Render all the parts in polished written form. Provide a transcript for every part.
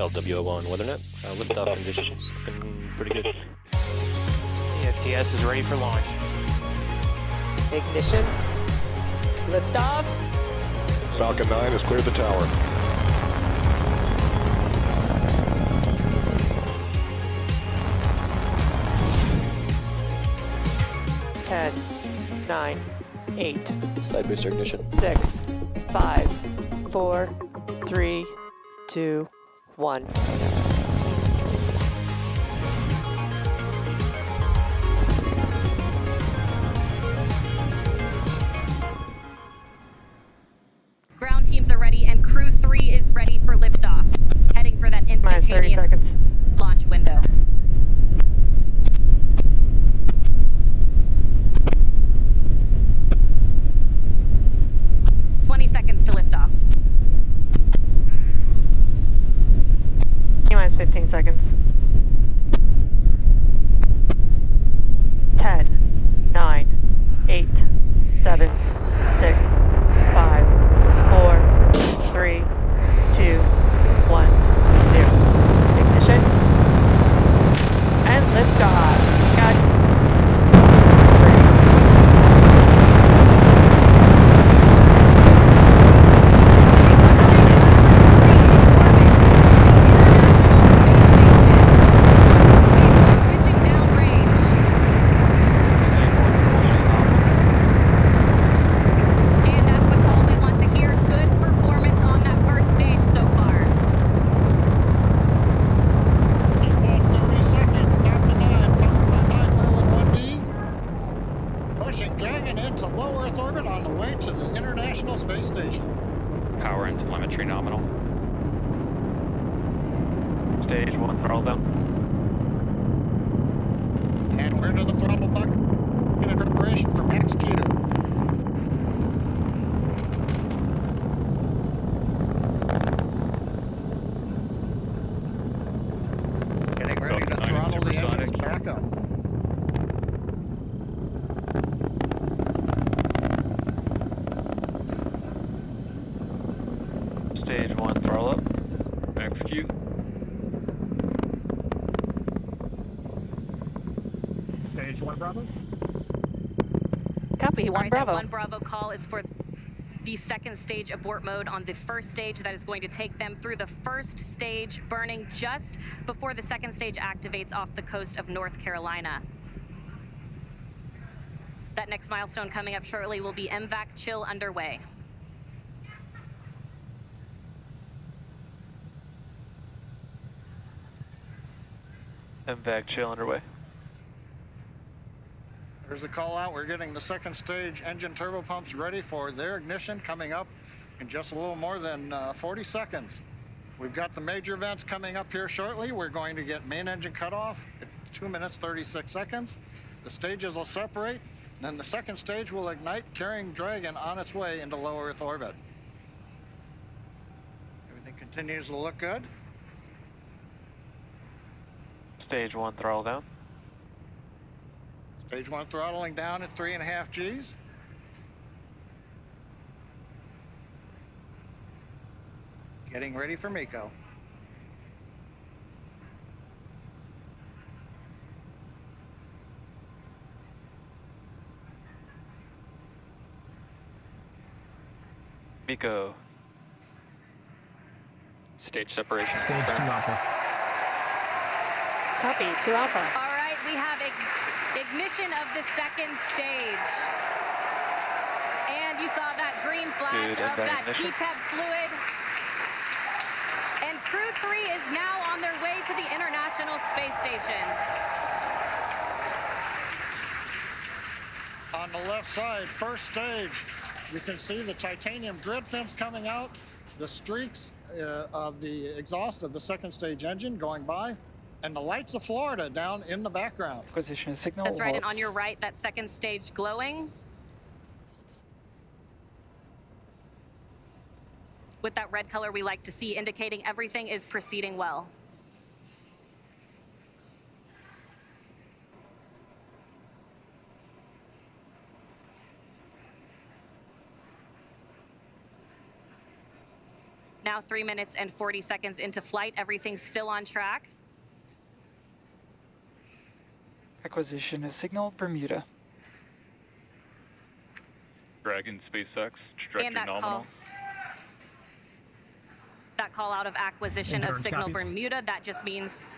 LWO1 WeatherNet. Liftoff conditions looking pretty good. ESTS is ready for launch. Ignition. Liftoff. Falcon 9 has cleared the tower. Ten, 9, 8, Side booster ignition. 6, 5, 4, 3, 2, 1. Ground teams are ready, and Crew-3 is ready for liftoff, heading for that instantaneous launch window. Seconds to liftoff. T-minus 15 seconds. 10, 9, 8, 7, 6, 5, 4, 3, 2, 1, 0. Ignition. And liftoff. Got Dragon into low Earth orbit on the way to the International Space Station. Power and telemetry nominal. Stage 1 throttle down. And we're into the throttle bucket in preparation for max Q. Getting ready to throttle the engines back up. Stage 1 throttle up. Execute. Stage 1 Bravo. Copy, 1 Bravo. That 1 Bravo call is for the second stage abort mode on the first stage. That is going to take them through the first stage burning just before the second stage activates off the coast of North Carolina. That next milestone coming up shortly will be MVAC chill underway. MVAC chill underway. There's a call out. We're getting the second stage engine turbopumps ready for their ignition coming up in just a little more than 40 seconds. We've got the major vents coming up here shortly. We're going to get main engine cutoff at 2 minutes, 36 seconds. The stages will separate, and then the second stage will ignite, carrying Dragon on its way into low Earth orbit. Everything continues to look good. Stage 1 throttle down. Stage 1 throttling down at 3.5 Gs. Getting ready for MECO. MECO. Stage separation. Stage 2 Alpha. Copy, 2 Alpha. All right, we have ignition of the second stage. And you saw that green flash of that T-TEP fluid. And Crew-3 is now on their way to the International Space Station. On the left side, first stage, you can see the titanium grid fence coming out, the streaks of the exhaust of the second stage engine going by, and the lights of Florida down in the background. Acquisition signal. That's right, and on your right, that second stage glowing. With that red color we like to see, indicating everything is proceeding well. now 3 minutes and 40 seconds into flight. Everything's still on track. Acquisition of signal Bermuda. Dragon SpaceX, trajectory And that nominal. Call out of acquisition of signal Bermuda, that just means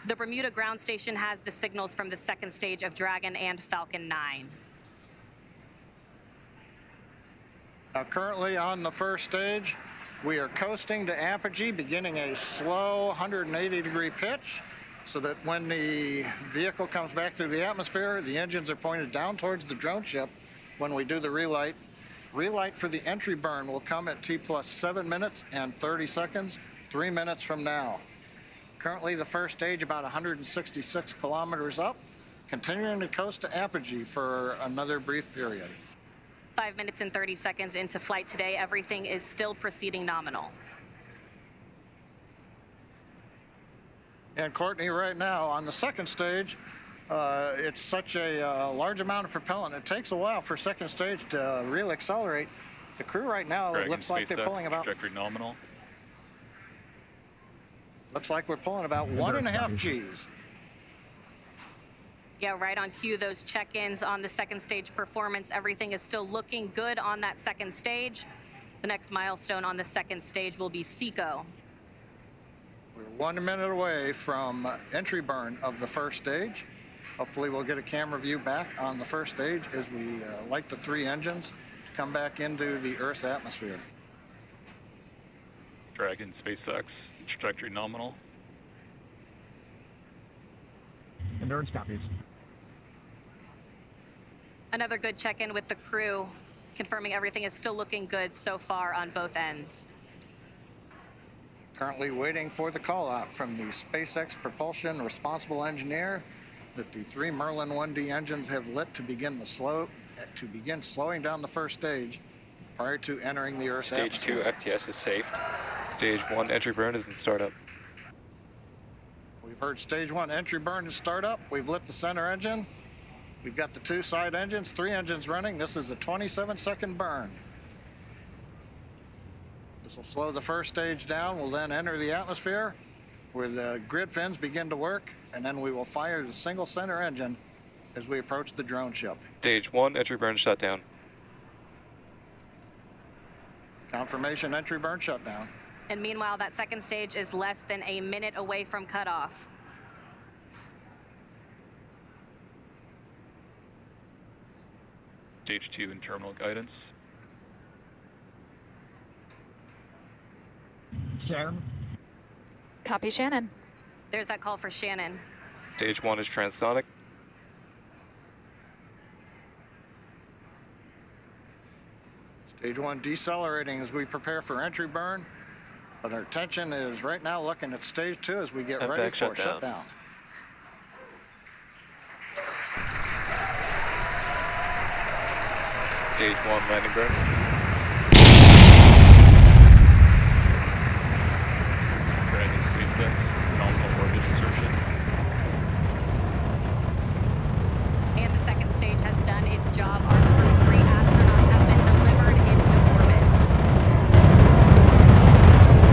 the Bermuda ground station has the signals from the second stage of Dragon and Falcon 9. Now, currently on the first stage, we are coasting to apogee, beginning a slow 180-degree pitch, so that when the vehicle comes back through the atmosphere, the engines are pointed down towards the drone ship when we do the relight. Relight for the entry burn will come at T plus 7 minutes and 30 seconds, 3 minutes from now. Currently, the first stage about 166 kilometers up, continuing to coast to apogee for another brief period. 5 minutes and 30 seconds into flight today. Everything is still proceeding nominal. And Courtney, right now on the second stage, it's such a large amount of propellant. It takes a while for second stage to really accelerate. The crew right now looks like they're pulling about. Trajectory nominal. Looks like we're pulling about 1.5 Gs. Yeah, right on cue, those check-ins on the second stage performance. Everything is still looking good on that second stage. The next milestone on the second stage will be SECO. We're 1 minute away from entry burn of the first stage. Hopefully we'll get a camera view back on the first stage as we light the 3 engines to come back into the Earth's atmosphere. Dragon SpaceX, trajectory nominal. Endurance copies. Another good check-in with the crew, confirming everything is still looking good so far on both ends. Currently waiting for the call out from the SpaceX propulsion responsible engineer that the 3 Merlin 1D engines have lit to begin slowing down the first stage prior to entering the Earth's Stage atmosphere. 2 FTS is safe. Stage 1 entry burn is in startup. We've heard stage 1 entry burn and startup. We've lit the center engine. We've got the 2 side engines, 3 engines running. This is a 27-second burn. This will slow the first stage down. We'll then enter the atmosphere where the grid fins begin to work, and then we will fire the single center engine as we approach the drone ship. Stage 1 entry burn shutdown. Confirmation entry burn shutdown. And meanwhile, that second stage is less than a minute away from cutoff. Stage 2 in terminal guidance. Sharon. Copy, Shannon. There's that call for Shannon. Stage 1 is transonic. Stage 1 decelerating as we prepare for entry burn, but our attention is right now looking at stage 2 as we get And ready back for shutdown. shutdown. Stage 1 landing burn. Dragon SpaceX, nominal orbit insertion. And the second stage has done its job. Our Crew-3 astronauts have been delivered into orbit.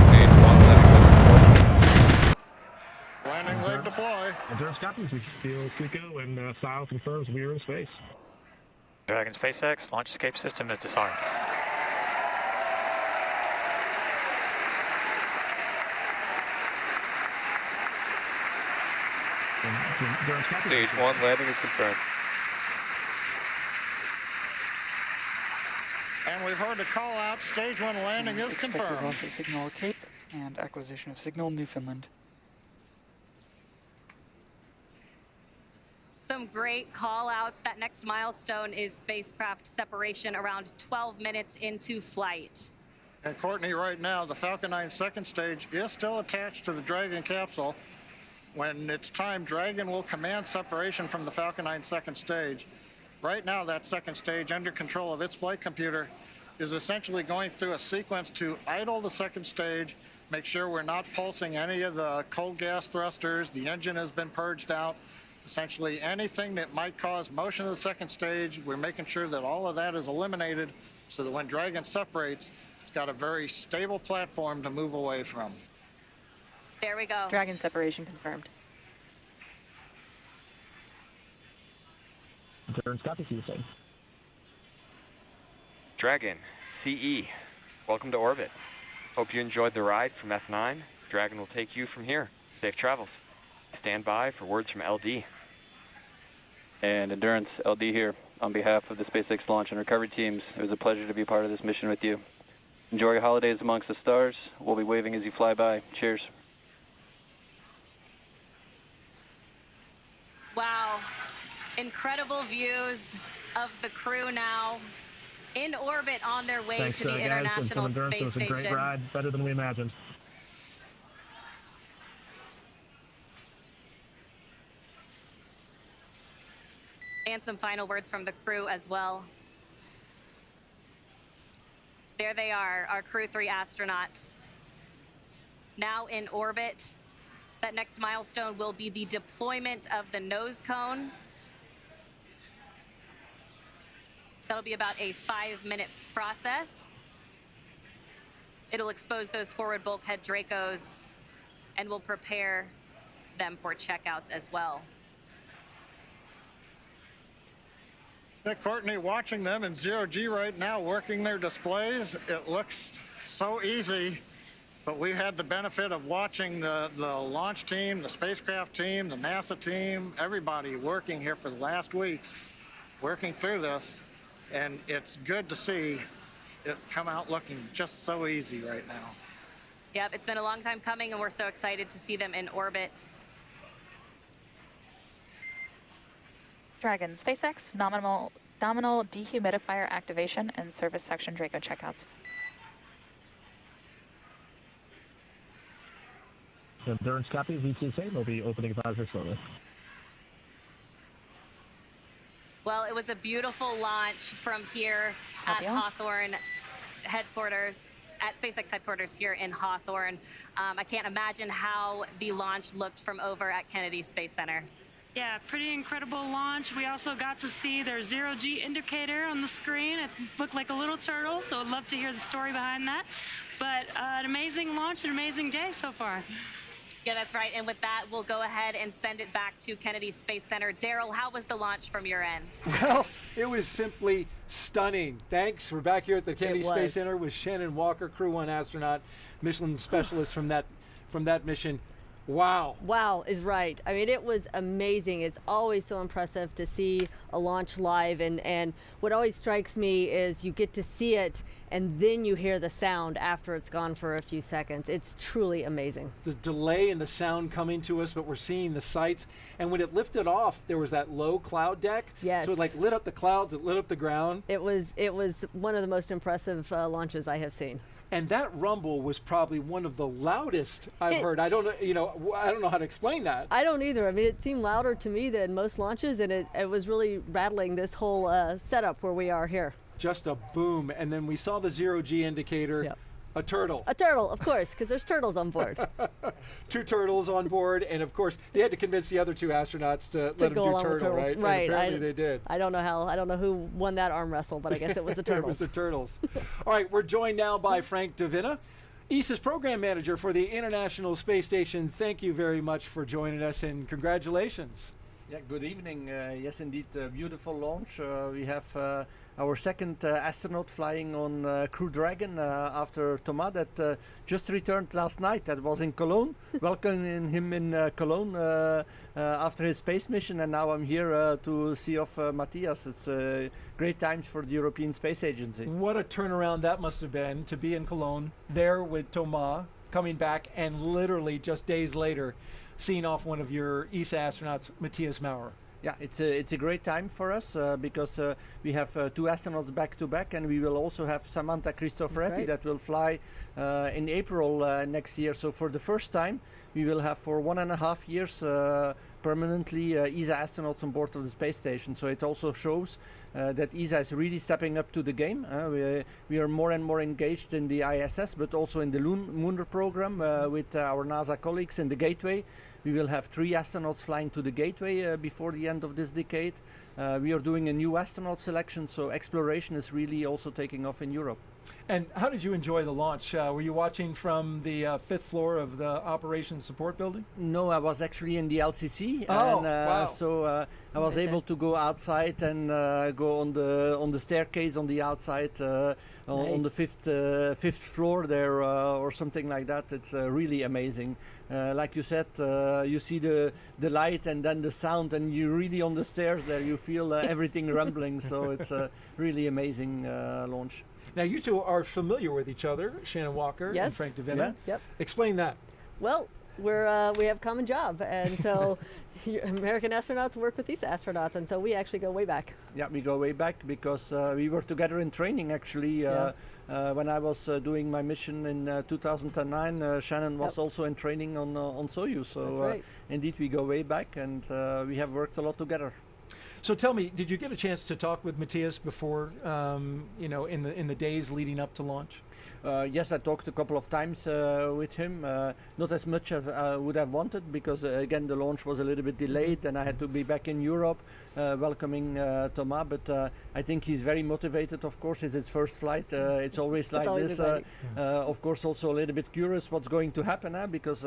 Stage 1 landing leg. Landing leg deploy. Endurance copies. We feel SECO and SILE confirms we are in space. Dragon SpaceX, launch escape system is disarmed. Endurance copies. Stage 1 landing is confirmed. And we've heard a call out. Stage 1 landing is Expected confirmed. loss of signal Cape and acquisition of signal Newfoundland. Some great call outs. That next milestone is spacecraft separation around 12 minutes into flight. And Courtney, right now, the Falcon 9 second stage is still attached to the Dragon capsule. When it's time, Dragon will command separation from the Falcon 9 second stage. Right now, that second stage, under control of its flight computer, is essentially going through a sequence to idle the second stage, make sure we're not pulsing any of the cold gas thrusters, the engine has been purged out. Essentially anything that might cause motion of the second stage, we're making sure that all of that is eliminated so that when Dragon separates, it's got a very stable platform to move away from. There we go. Dragon separation confirmed. Endurance copy, see you soon. Dragon, CE, welcome to orbit. Hope you enjoyed the ride from F9. Dragon will take you from here. Safe travels. Stand by for words from LD. And Endurance, LD here. On behalf of the SpaceX launch and recovery teams, it was a pleasure to be part of this mission with you. Enjoy your holidays amongst the stars. We'll be waving as you fly by. Cheers. Wow. Incredible views of the crew now in orbit on their way Thanks, to the guys. International Endurance, Space it was a great Station. ride, better than we imagined. And some final words from the crew as well. There they are, our Crew-3 astronauts. Now in orbit. That next milestone will be the deployment of the nose cone. That'll be about a 5-minute process. It'll expose those forward bulkhead Dracos and will prepare them for checkouts as well. Yeah, Courtney, watching them in zero-G right now, working their displays, it looks so easy, but we had the benefit of watching the launch team, the spacecraft team, the NASA team, everybody working here for the last weeks, working through this, and it's good to see it come out looking just so easy right now. Yep, it's been a long time coming, and we're so excited to see them in orbit. Dragon, SpaceX, nominal dehumidifier activation and service section Draco checkouts. Endurance copy, VCSA will be opening advisor slowly. Well, it was a beautiful launch from here at Hawthorne headquarters, at SpaceX headquarters here in Hawthorne. I can't imagine how the launch looked from over at Kennedy Space Center. Yeah, pretty incredible launch. We also got to see their zero-G indicator on the screen. It looked like a little turtle, so I'd love to hear the story behind that. But an amazing launch, an amazing day so far. Yeah, that's right. And with that, we'll go ahead and send it back to Kennedy Space Center. Daryl, how was the launch from your end? Well, it was simply stunning. Thanks. We're back here at the Kennedy Space Center with Shannon Walker, Crew 1 astronaut, Michelin specialist from that mission. Wow. Wow is right. I mean, it was amazing. It's always so impressive to see a launch live, and what always strikes me is you get to see it and then you hear the sound after it's gone for a few seconds. It's truly amazing. The delay in the sound coming to us, but we're seeing the sights. And when it lifted off, there was that low cloud deck. Yes. So it like lit up the clouds, it lit up the ground. It was one of the most impressive launches I have seen. And that rumble was probably one of the loudest I've heard. I don't know how to explain that. I don't either. I mean, it seemed louder to me than most launches, and it was really rattling this whole setup where we are here. Just a boom, and then we saw the zero-G indicator. Yep. A turtle. A turtle, of course, because there's turtles on board. 2 turtles on board, and of course, they had to convince the other 2 astronauts to let them do turtle, right? Right. And apparently they did. I don't know who won that arm wrestle, but I guess it was the turtles. It was the turtles. All right, we're joined now by Frank Davina, ESA's program manager for the International Space Station. Thank you very much for joining us, and congratulations. Yeah, good evening. Yes, indeed, beautiful launch. We have our second astronaut flying on Crew Dragon after Thomas that just returned last night. That was in Cologne. Welcoming him in Cologne after his space mission, and now I'm here to see off Matthias. It's great times for the European Space Agency. What a turnaround that must have been to be in Cologne, there with Thomas, coming back, and literally just days later, seeing off one of your ESA astronauts, Matthias Maurer. Yeah, it's a great time for us because we have 2 astronauts back to back, and we will also have Samantha Cristoforetti that will fly in April next year. So for the first time, we will have for 1.5 years permanently ESA astronauts on board of the space station. So it also shows that ESA is really stepping up to the game. We are more and more engaged in the ISS, but also in the lunar program with our NASA colleagues in the Gateway. We will have 3 astronauts flying to the Gateway before the end of this decade. We are doing a new astronaut selection, so exploration is really also taking off in Europe. And how did you enjoy the launch? Were you watching from the 5th floor of the Operations Support Building? No, I was actually in the LCC. Oh, and, wow. So I was able to go outside and go on the staircase on the outside on the fifth floor there or something like that. It's really amazing. Like you said, you see the light and then the sound, and you're really on the stairs there. You feel everything rumbling. So it's a really amazing launch. Now, you two are familiar with each other, Shannon Walker Yes. and Frank DeVinna. Yep. Explain that. Well, we have a common job, and so American astronauts work with these astronauts, and so we actually go way back. Yeah, we go way back because we were together in training actually. When I was doing my mission in 2009, Shannon was also in training on Soyuz. So That's right. Indeed, we go way back, and we have worked a lot together. So tell me, did you get a chance to talk with Matthias before, in the days leading up to launch? Yes, I talked a couple of times with him, not as much as I would have wanted because again the launch was a little bit delayed and I had to be back in Europe welcoming Thomas, but I think he's very motivated. Of course, it's his first flight. It's always like this. Of course, also a little bit curious what's going to happen because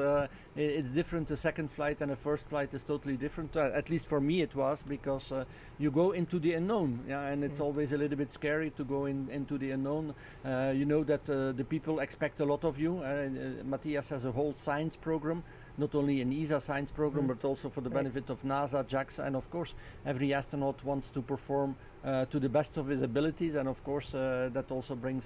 it's different. A second flight and a first flight is totally different. At least for me it was, because you go into the unknown, and it's always a little bit scary to go into the unknown. You know that the people expect a lot of you. Matthias has a whole science program, not only an ESA science program, but also for the benefit of NASA, JAXA, and of course every astronaut wants to perform to the best of his abilities, and of course that also brings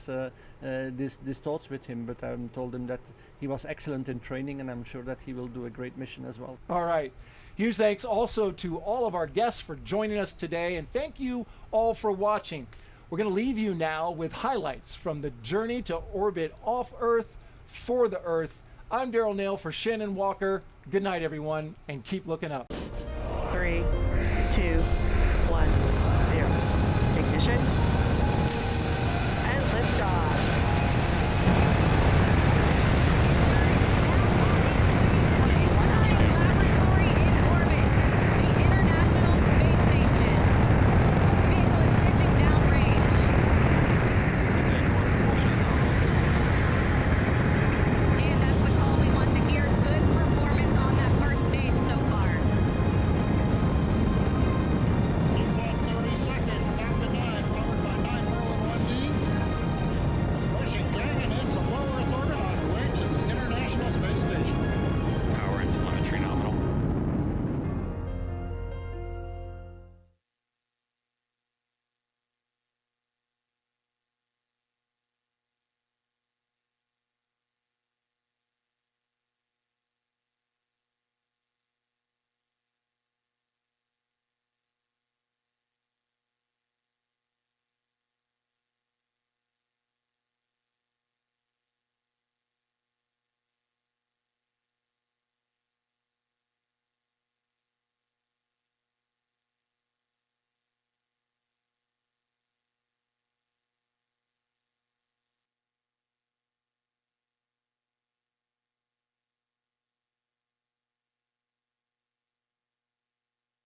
these thoughts with him. But I told him that he was excellent in training, and I'm sure that he will do a great mission as well. All right. Huge thanks also to all of our guests for joining us today, and thank you all for watching. We're going to leave you now with highlights from the journey to orbit off Earth for the Earth. I'm Daryl Nail for Shannon Walker. Good night, everyone, and keep looking up.